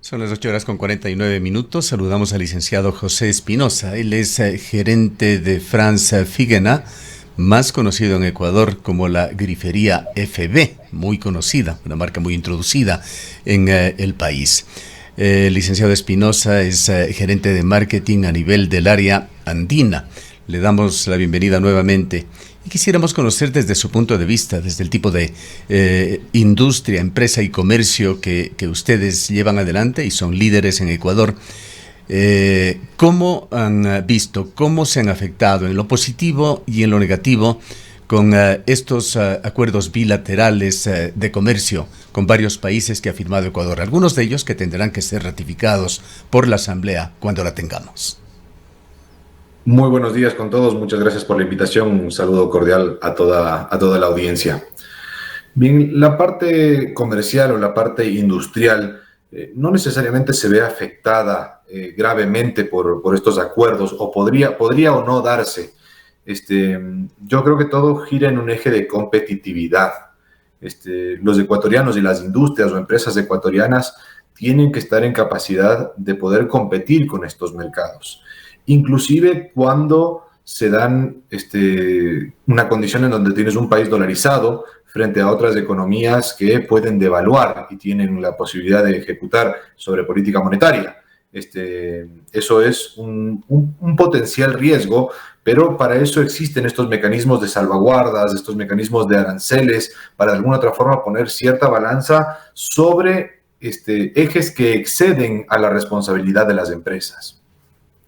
Son las 8 horas con 49 minutos. Saludamos al licenciado José Espinosa. Él es gerente de Franz Figena, más conocido en Ecuador como la grifería FB, muy conocida, una marca muy introducida en el país. El licenciado Espinosa es gerente de marketing a nivel del área andina. Le damos la bienvenida nuevamente. Y quisiéramos conocer desde su punto de vista, desde el tipo de industria, empresa y comercio que ustedes llevan adelante y son líderes en Ecuador, ¿cómo han visto, cómo se han afectado en lo positivo y en lo negativo con estos acuerdos bilaterales de comercio con varios países que ha firmado Ecuador? Algunos de ellos que tendrán que ser ratificados por la Asamblea cuando la tengamos. Muy buenos días con todos, muchas gracias por la invitación, un saludo cordial a toda la audiencia. Bien, la parte comercial o la parte industrial no necesariamente se ve afectada gravemente por estos acuerdos o podría o no darse. Yo creo que todo gira en un eje de competitividad. Los ecuatorianos y las industrias o empresas ecuatorianas tienen que estar en capacidad de poder competir con estos mercados. Inclusive cuando se dan una condición en donde tienes un país dolarizado frente a otras economías que pueden devaluar y tienen la posibilidad de ejecutar sobre política monetaria. Eso es un potencial riesgo, pero para eso existen estos mecanismos de salvaguardas, estos mecanismos de aranceles, para de alguna otra forma poner cierta balanza sobre ejes que exceden a la responsabilidad de las empresas.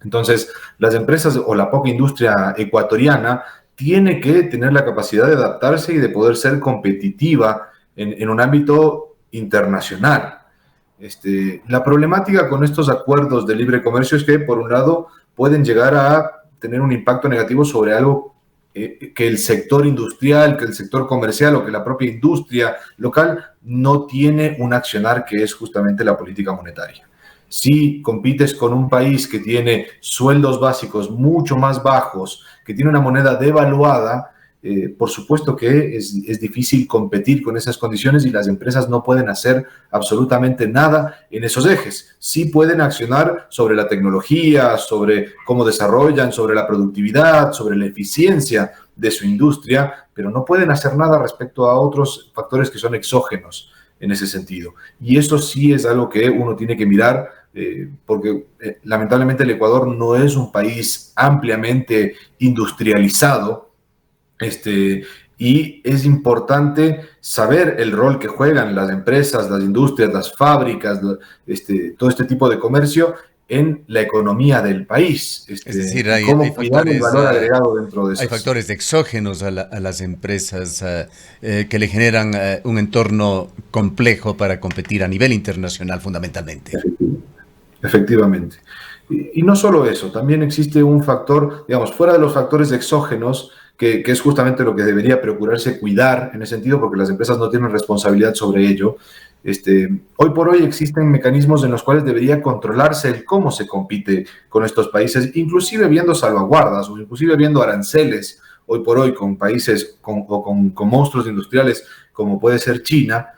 Entonces, las empresas o la poca industria ecuatoriana tiene que tener la capacidad de adaptarse y de poder ser competitiva en un ámbito internacional. La problemática con estos acuerdos de libre comercio es que, por un lado, pueden llegar a tener un impacto negativo sobre algo que el sector industrial, que el sector comercial o que la propia industria local no tiene un accionar que es justamente la política monetaria. Si compites con un país que tiene sueldos básicos mucho más bajos, que tiene una moneda devaluada, por supuesto que es difícil competir con esas condiciones y las empresas no pueden hacer absolutamente nada en esos ejes. Sí pueden accionar sobre la tecnología, sobre cómo desarrollan, sobre la productividad, sobre la eficiencia de su industria, pero no pueden hacer nada respecto a otros factores que son exógenos en ese sentido. Y eso sí es algo que uno tiene que mirar porque lamentablemente el Ecuador no es un país ampliamente industrializado, y es importante saber el rol que juegan las empresas, las industrias, las fábricas, todo este tipo de comercio en la economía del país, Es decir, y hay cómo cuidar el factores, valor agregado dentro de hay esas. factores exógenos a las empresas que le generan un entorno complejo para competir a nivel internacional fundamentalmente. Efectivamente. Y no solo eso, también existe un factor, digamos, fuera de los factores exógenos, que es justamente lo que debería procurarse cuidar en ese sentido, porque las empresas no tienen responsabilidad sobre ello. Hoy por hoy existen mecanismos en los cuales debería controlarse el cómo se compite con estos países, inclusive viendo salvaguardas o inclusive viendo aranceles, hoy por hoy con países con monstruos industriales como puede ser China.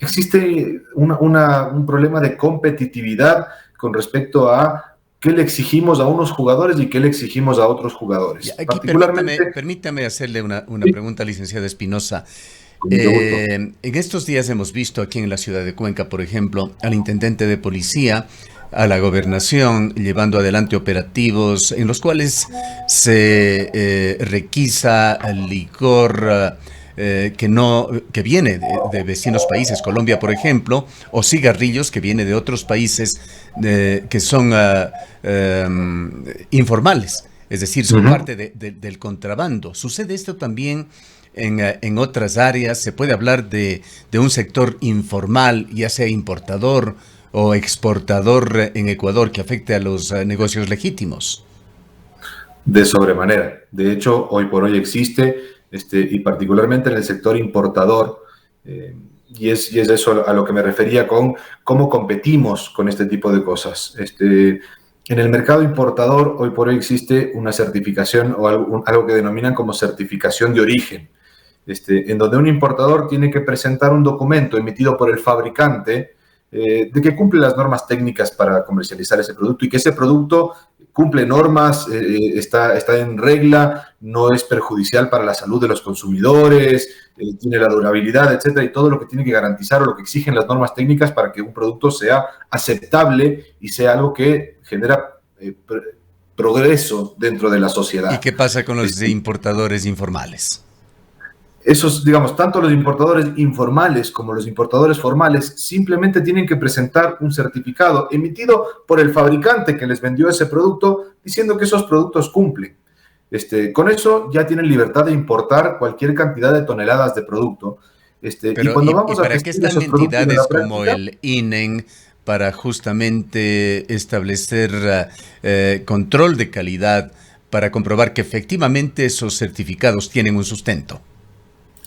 Existe un problema de competitividad con respecto a qué le exigimos a unos jugadores y qué le exigimos a otros Y jugadores. aquí Particularmente, permítame hacerle una sí, pregunta, licenciado Espinosa. con mucho gusto. En estos días hemos visto aquí en la ciudad de Cuenca, por ejemplo, al intendente de policía, a la gobernación, llevando adelante operativos en los cuales se requisa licor que viene de vecinos países, Colombia, por ejemplo, o cigarrillos que viene de otros países que son informales, es decir, son Ujú. parte del contrabando. ¿Sucede esto también en otras áreas? ¿Se puede hablar de un sector informal, ya sea importador o exportador en Ecuador, que afecte a los negocios legítimos? De sobremanera. De hecho, hoy por hoy existe, y particularmente en el sector importador, y es eso a lo que me refería con cómo competimos con este tipo de cosas. En el mercado importador, hoy por hoy existe una certificación o algo que denominan como certificación de origen, en donde un importador tiene que presentar un documento emitido por el fabricante, de que cumple las normas técnicas para comercializar ese producto y que ese producto cumple normas, está en regla, no es perjudicial para la salud de los consumidores, tiene la durabilidad, etcétera, y todo lo que tiene que garantizar o lo que exigen las normas técnicas para que un producto sea aceptable y sea algo que genera progreso dentro de la sociedad. ¿Y qué pasa con los importadores informales? Esos, digamos, tanto los importadores informales como los importadores formales simplemente tienen que presentar un certificado emitido por el fabricante que les vendió ese producto diciendo que esos productos cumplen. Con eso ya tienen libertad de importar cualquier cantidad de toneladas de producto. Pero, y cuando vamos ¿para qué están entidades como el INEN para justamente establecer control de calidad para comprobar que efectivamente esos certificados tienen un sustento?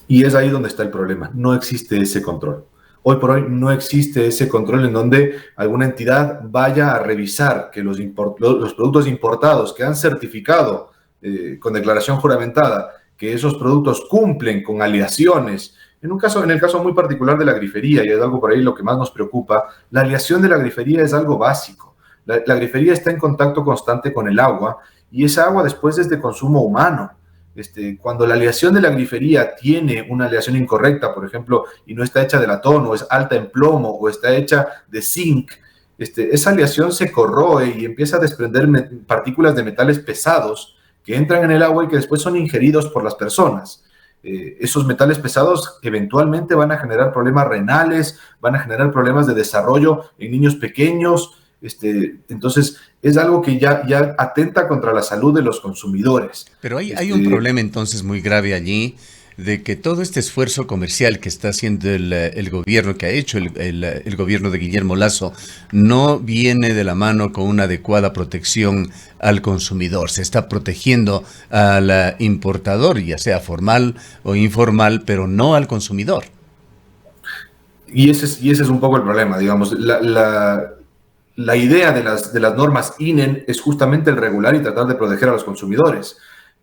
Y es ahí donde está el problema. No existe ese control. Hoy por hoy no existe ese control en donde alguna entidad vaya a revisar que los productos importados que han certificado con declaración juramentada que esos productos cumplen con aleaciones. En el caso muy particular de la grifería, y es algo por ahí lo que más nos preocupa, la aleación de la grifería es algo básico. La grifería está en contacto constante con el agua y esa agua después es de consumo humano. Cuando la aleación de la grifería tiene una aleación incorrecta, por ejemplo, y no está hecha de latón, o es alta en plomo, o está hecha de zinc, esa aleación se corroe y empieza a desprender partículas de metales pesados que entran en el agua y que después son ingeridos por las personas. Esos metales pesados eventualmente van a generar problemas renales, van a generar problemas de desarrollo en niños pequeños. Entonces, es algo que ya atenta contra la salud de los consumidores. Pero hay un problema entonces muy grave allí, de que todo este esfuerzo comercial que está haciendo el gobierno, que ha hecho el gobierno de Guillermo Lasso, no viene de la mano con una adecuada protección al consumidor. Se está protegiendo al importador, ya sea formal o informal, pero no al consumidor. Y ese es un poco el problema, digamos. La idea de las normas INEN es justamente el regular y tratar de proteger a los consumidores.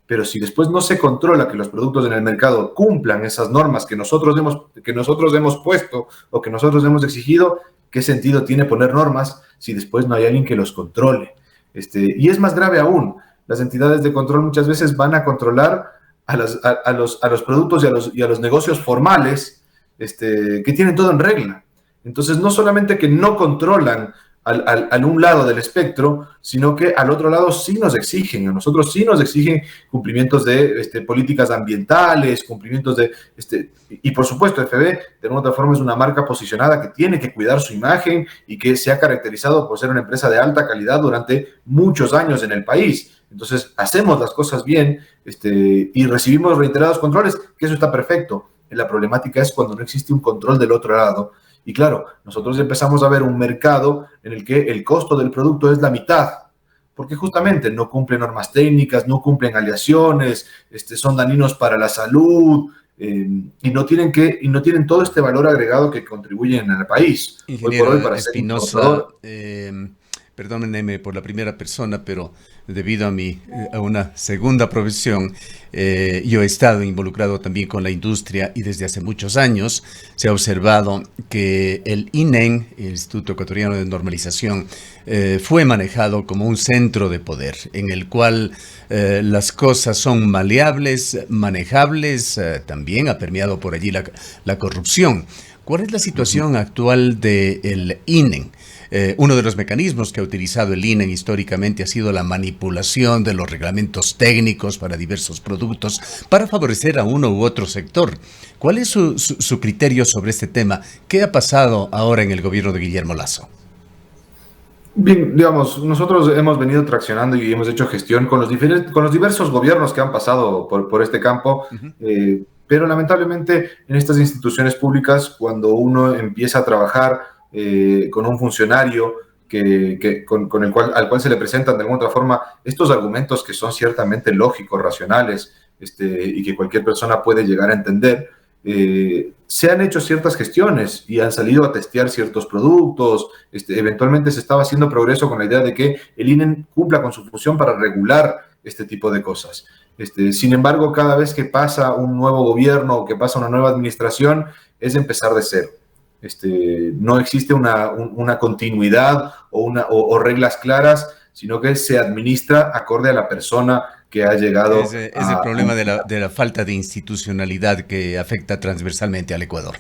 Pero si después no se controla que los productos en el mercado cumplan esas normas que nosotros hemos puesto o que nosotros hemos exigido, ¿qué sentido tiene poner normas si después no hay alguien que los controle? Y es más grave aún, las entidades de control muchas veces van a controlar a los productos y a los negocios formales que tienen todo en regla. Entonces, no solamente que no controlan al un lado del espectro, sino que al otro lado sí nos exigen, a nosotros sí nos exigen cumplimientos de políticas ambientales, cumplimientos de... y por supuesto, FB, de una u otra forma, es una marca posicionada que tiene que cuidar su imagen y que se ha caracterizado por ser una empresa de alta calidad durante muchos años en el país. Entonces, hacemos las cosas bien y recibimos reiterados controles, que eso está perfecto. La problemática es cuando no existe un control del otro lado. Y claro, nosotros empezamos a ver un mercado en el que el costo del producto es la mitad, porque justamente no cumplen normas técnicas, no cumplen aleaciones, son dañinos para la salud y no tienen todo este valor agregado que contribuyen al país. Ingeniero hoy por hoy, para Espinosa, perdónenme por la primera persona, pero debido a una segunda profesión, yo he estado involucrado también con la industria y desde hace muchos años se ha observado que el INEN, el Instituto Ecuatoriano de Normalización, fue manejado como un centro de poder en el cual las cosas son maleables, manejables, también ha permeado por allí la corrupción. ¿Cuál es la situación actual del INEN? Uno de los mecanismos que ha utilizado el INEN históricamente ha sido la manipulación de los reglamentos técnicos para diversos productos para favorecer a uno u otro sector. ¿Cuál es su criterio sobre este tema? ¿Qué ha pasado ahora en el gobierno de Guillermo Lasso? Bien, digamos, nosotros hemos venido traccionando y hemos hecho gestión con los diversos gobiernos que han pasado por este campo, pero lamentablemente en estas instituciones públicas, cuando uno empieza a trabajar con un funcionario al cual se le presentan de alguna otra forma estos argumentos que son ciertamente lógicos, racionales, y que cualquier persona puede llegar a entender, se han hecho ciertas gestiones y han salido a testear ciertos productos. Eventualmente se estaba haciendo progreso con la idea de que el INEN cumpla con su función para regular este tipo de cosas. Sin embargo, cada vez que pasa un nuevo gobierno o que pasa una nueva administración, es empezar de cero. No existe una continuidad o reglas claras, sino que se administra acorde a la persona que ha llegado Es el problema de la falta de institucionalidad que afecta transversalmente al Ecuador.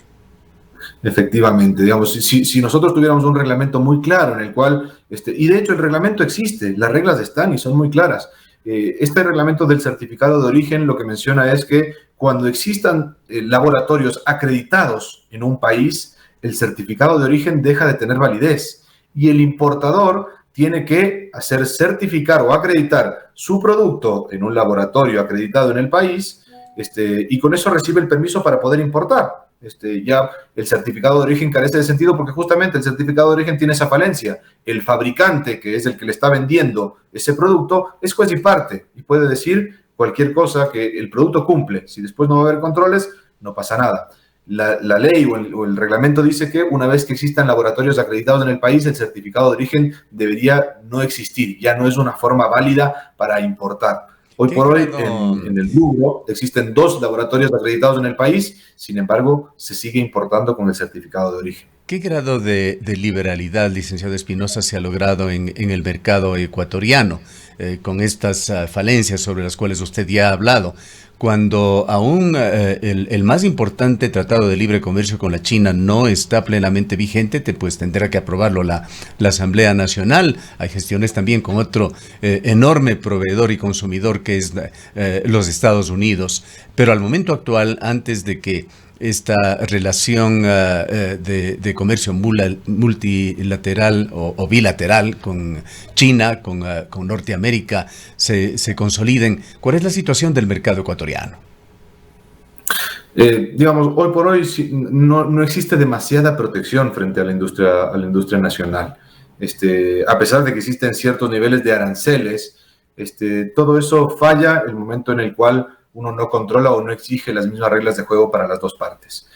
Efectivamente, digamos, si nosotros tuviéramos un reglamento muy claro en el cual, y de hecho el reglamento existe, las reglas están y son muy claras. Este reglamento del certificado de origen lo que menciona es que cuando existan laboratorios acreditados en un país, el certificado de origen deja de tener validez y el importador tiene que hacer certificar o acreditar su producto en un laboratorio acreditado en el país, y con eso recibe el permiso para poder importar. Ya el certificado de origen carece de sentido porque justamente el certificado de origen tiene esa falencia. El fabricante, que es el que le está vendiendo ese producto, es juez y parte y puede decir cualquier cosa que el producto cumple. Si después no va a haber controles, no pasa nada. La ley o el reglamento dice que una vez que existan laboratorios acreditados en el país, el certificado de origen debería no existir. Ya no es una forma válida para importar. Hoy por hoy, en el rubro, existen 2 laboratorios acreditados en el país, sin embargo, se sigue importando con el certificado de origen. ¿Qué grado de liberalidad, licenciado Espinosa, se ha logrado en el mercado ecuatoriano con estas falencias sobre las cuales usted ya ha hablado? Cuando aún el más importante tratado de libre comercio con la China no está plenamente vigente, pues tendrá que aprobarlo la Asamblea Nacional. Hay gestiones también con otro enorme proveedor y consumidor que es los Estados Unidos. Pero al momento actual, antes de que esta relación de comercio multilateral o bilateral con China, con Norteamérica, se consoliden. ¿Cuál es la situación del mercado ecuatoriano? Digamos, hoy por hoy no existe demasiada protección frente a la industria nacional. A pesar de que existen ciertos niveles de aranceles, todo eso falla el momento en el cual uno no controla o no exige las mismas reglas de juego para las 2 partes.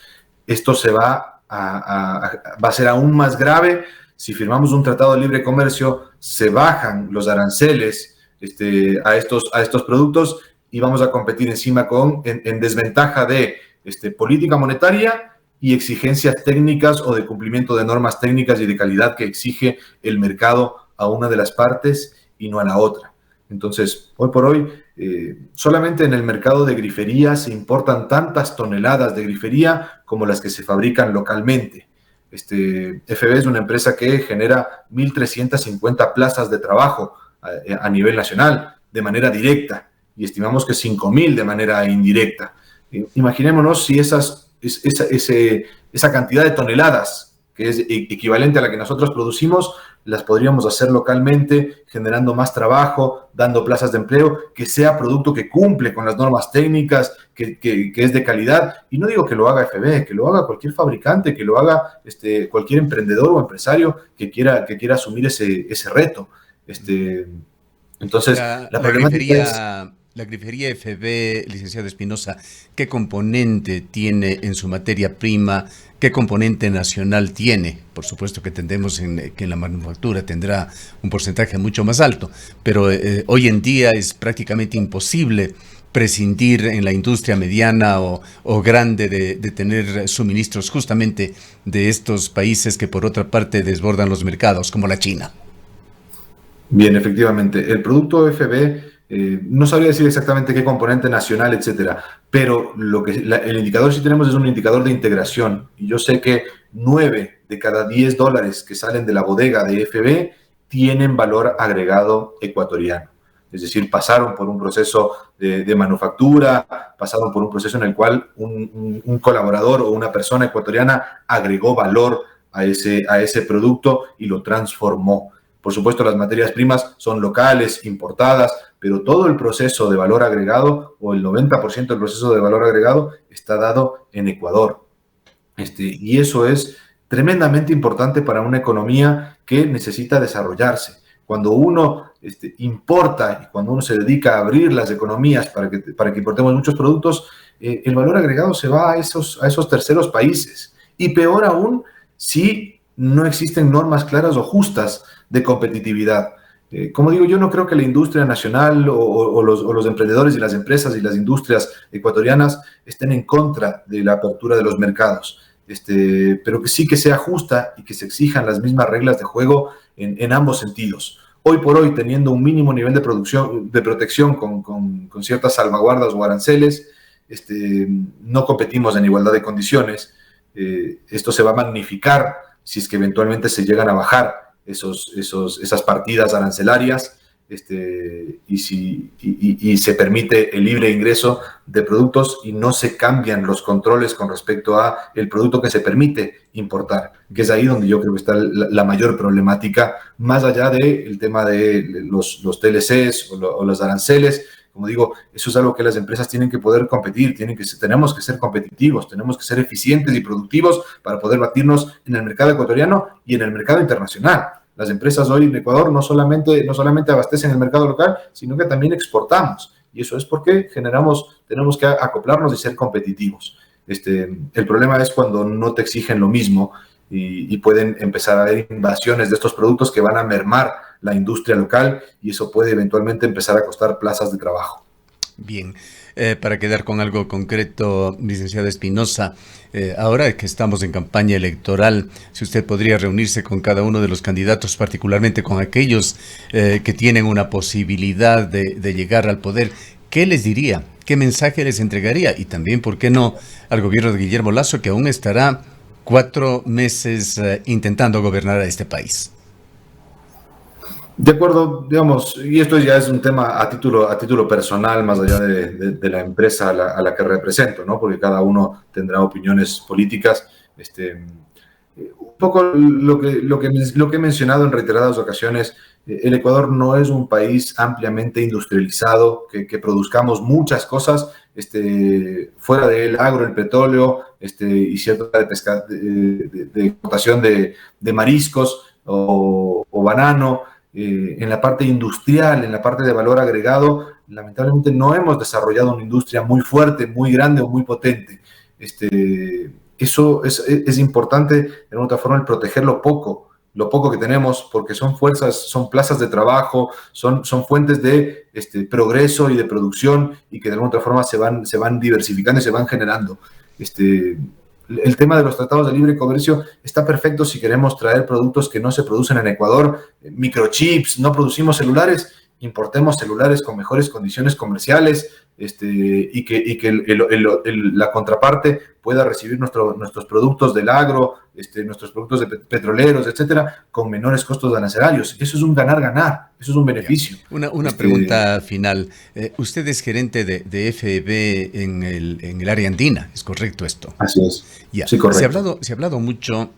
Esto va a ser aún más grave si firmamos un tratado de libre comercio, se bajan los aranceles a estos productos y vamos a competir encima en desventaja de política monetaria y exigencias técnicas o de cumplimiento de normas técnicas y de calidad que exige el mercado a una de las partes y no a la otra. Entonces, hoy por hoy, solamente en el mercado de grifería se importan tantas toneladas de grifería como las que se fabrican localmente. FB es una empresa que genera 1.350 plazas de trabajo a nivel nacional de manera directa y estimamos que 5.000 de manera indirecta. Imaginémonos si esa cantidad de toneladas, que es equivalente a la que nosotros producimos, las podríamos hacer localmente, generando más trabajo, dando plazas de empleo, que sea producto que cumple con las normas técnicas, que es de calidad. Y no digo que lo haga FB, que lo haga cualquier fabricante, que lo haga cualquier emprendedor o empresario que quiera asumir ese reto. Entonces, la problemática es... La grifería FB, licenciado Espinosa, ¿qué componente tiene en su materia prima? ¿Qué componente nacional tiene? Por supuesto que entendemos que en la manufactura tendrá un porcentaje mucho más alto, pero hoy en día es prácticamente imposible prescindir en la industria mediana o grande de tener suministros justamente de estos países que por otra parte desbordan los mercados, como la China. Bien, efectivamente. El producto FB... no sabría decir exactamente qué componente nacional, etcétera, pero el indicador sí tenemos es un indicador de integración. Y yo sé que 9 de cada 10 dólares que salen de la bodega de FB tienen valor agregado ecuatoriano. Es decir, pasaron por un proceso de manufactura, pasaron por un proceso en el cual un colaborador o una persona ecuatoriana agregó valor a ese producto y lo transformó. Por supuesto, las materias primas son locales, importadas, pero todo el proceso de valor agregado o el 90% del proceso de valor agregado está dado en Ecuador. Y eso es tremendamente importante para una economía que necesita desarrollarse. Cuando uno importa y cuando uno se dedica a abrir las economías para que importemos muchos productos, el valor agregado se va a esos terceros países. Y peor aún, si no existen normas claras o justas de competitividad. Como digo, yo no creo que la industria nacional o los emprendedores y las empresas y las industrias ecuatorianas estén en contra de la apertura de los mercados. pero que sí que sea justa y que se exijan las mismas reglas de juego en ambos sentidos. Hoy por hoy, teniendo un mínimo nivel de protección con ciertas salvaguardas o aranceles, no competimos en igualdad de condiciones. Esto se va a magnificar si es que eventualmente se llegan a bajar esas partidas arancelarias, y se permite el libre ingreso de productos y no se cambian los controles con respecto a el producto que se permite importar, que es ahí donde yo creo que está la mayor problemática, más allá del tema de los TLCs o los aranceles. Como digo, eso es algo que las empresas tienen que poder competir, tenemos que ser competitivos, tenemos que ser eficientes y productivos para poder batirnos en el mercado ecuatoriano y en el mercado internacional. Las empresas hoy en Ecuador no solamente abastecen el mercado local, sino que también exportamos. Y eso es porque tenemos que acoplarnos y ser competitivos. El problema es cuando no te exigen lo mismo y pueden empezar a haber invasiones de estos productos que van a mermar la industria local y eso puede eventualmente empezar a costar plazas de trabajo. Bien, para quedar con algo concreto, licenciada Espinosa, ahora que estamos en campaña electoral, si usted podría reunirse con cada uno de los candidatos, particularmente con aquellos que tienen una posibilidad de llegar al poder, ¿qué les diría? ¿Qué mensaje les entregaría? Y también, ¿por qué no, al gobierno de Guillermo Lasso, que aún estará 4 meses intentando gobernar a este país? De acuerdo, digamos, y esto ya es un tema a título personal, más allá de la empresa a la que represento, ¿no? Porque cada uno tendrá opiniones políticas. Un poco lo que he mencionado en reiteradas ocasiones, el Ecuador no es un país ampliamente industrializado, que produzcamos muchas cosas, fuera del agro, el petróleo, y cierta de exportación de mariscos o banano. En la parte industrial, en la parte de valor agregado, lamentablemente no hemos desarrollado una industria muy fuerte, muy grande o muy potente. Eso es importante, de alguna otra forma, el proteger lo poco que tenemos, porque son plazas de trabajo, son fuentes de progreso y de producción y que de alguna otra forma se van diversificando y se van generando. El tema de los tratados de libre comercio está perfecto si queremos traer productos que no se producen en Ecuador, microchips, no producimos celulares, importemos celulares con mejores condiciones comerciales, y que la contraparte pueda recibir nuestros productos del agro, nuestros productos petroleros, etcétera, con menores costos arancelarios. Eso es un ganar-ganar, eso es un beneficio. Una pregunta final. Usted es gerente de FEB en el área andina, ¿es correcto esto? Así es. Ya. Sí, correcto. Se ha hablado mucho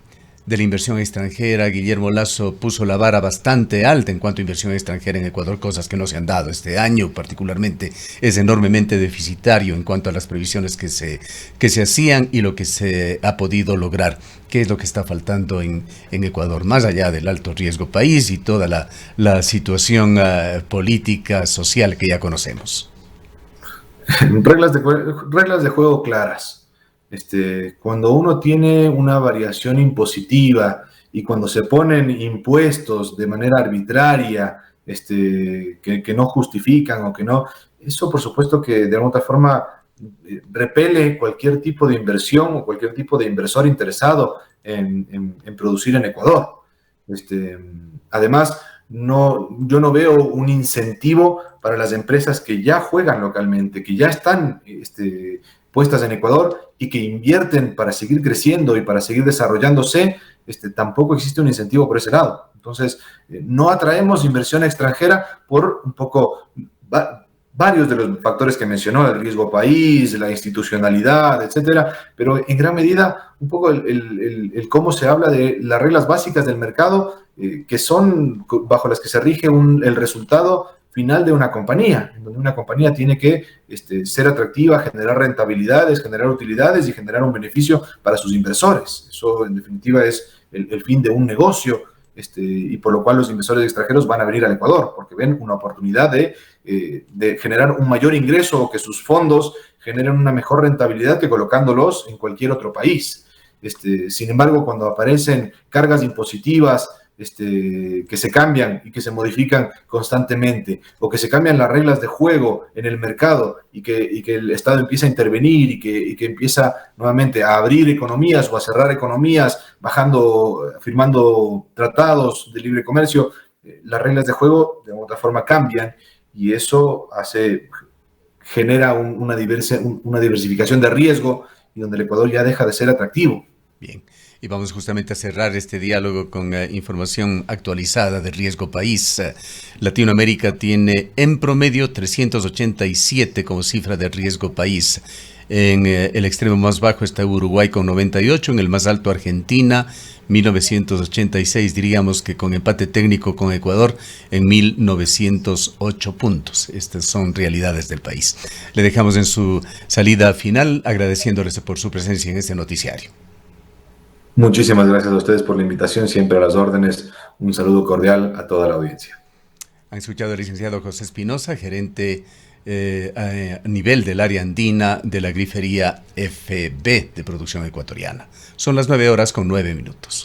de la inversión extranjera. Guillermo Lasso puso la vara bastante alta en cuanto a inversión extranjera en Ecuador, cosas que no se han dado. Este año particularmente es enormemente deficitario en cuanto a las previsiones que se hacían y lo que se ha podido lograr. ¿Qué es lo que está faltando en Ecuador, más allá del alto riesgo país y toda la situación política, social que ya conocemos? Reglas de juego claras. Cuando uno tiene una variación impositiva y cuando se ponen impuestos de manera arbitraria, que no justifican o que no, eso por supuesto que de alguna otra forma repele cualquier tipo de inversión o cualquier tipo de inversor interesado en producir en Ecuador. Además, yo no veo un incentivo para las empresas que ya juegan localmente, que ya están puestas en Ecuador y que invierten para seguir creciendo y para seguir desarrollándose. Tampoco existe un incentivo por ese lado. Entonces, no atraemos inversión extranjera por un poco varios de los factores que mencionó, el riesgo país, la institucionalidad, etcétera, pero en gran medida un poco el cómo se habla de las reglas básicas del mercado, que son bajo las que se rige el resultado final de una compañía, en donde una compañía tiene que ser atractiva, generar rentabilidades, generar utilidades y generar un beneficio para sus inversores. Eso, en definitiva, es el fin de un negocio, y por lo cual los inversores extranjeros van a venir al Ecuador, porque ven una oportunidad de generar un mayor ingreso o que sus fondos generen una mejor rentabilidad que colocándolos en cualquier otro país. Sin embargo, cuando aparecen cargas impositivas que se cambian y que se modifican constantemente, o que se cambian las reglas de juego en el mercado y que el Estado empieza a intervenir y que empieza nuevamente a abrir economías o a cerrar economías, firmando tratados de libre comercio, las reglas de juego de otra forma cambian y eso genera una diversificación de riesgo y donde el Ecuador ya deja de ser atractivo. Bien, y vamos justamente a cerrar este diálogo con información actualizada de Riesgo País. Latinoamérica tiene en promedio 387 como cifra de Riesgo País. En el extremo más bajo está Uruguay con 98, en el más alto Argentina, 1986, diríamos que con empate técnico con Ecuador en 1908 puntos. Estas son realidades del país. Le dejamos en su salida final agradeciéndoles por su presencia en este noticiario. Muchísimas gracias a ustedes por la invitación, siempre a las órdenes. Un saludo cordial a toda la audiencia. Han escuchado al licenciado José Espinosa, gerente a nivel del área andina de la grifería FB de producción ecuatoriana. Son las 9:09 a.m.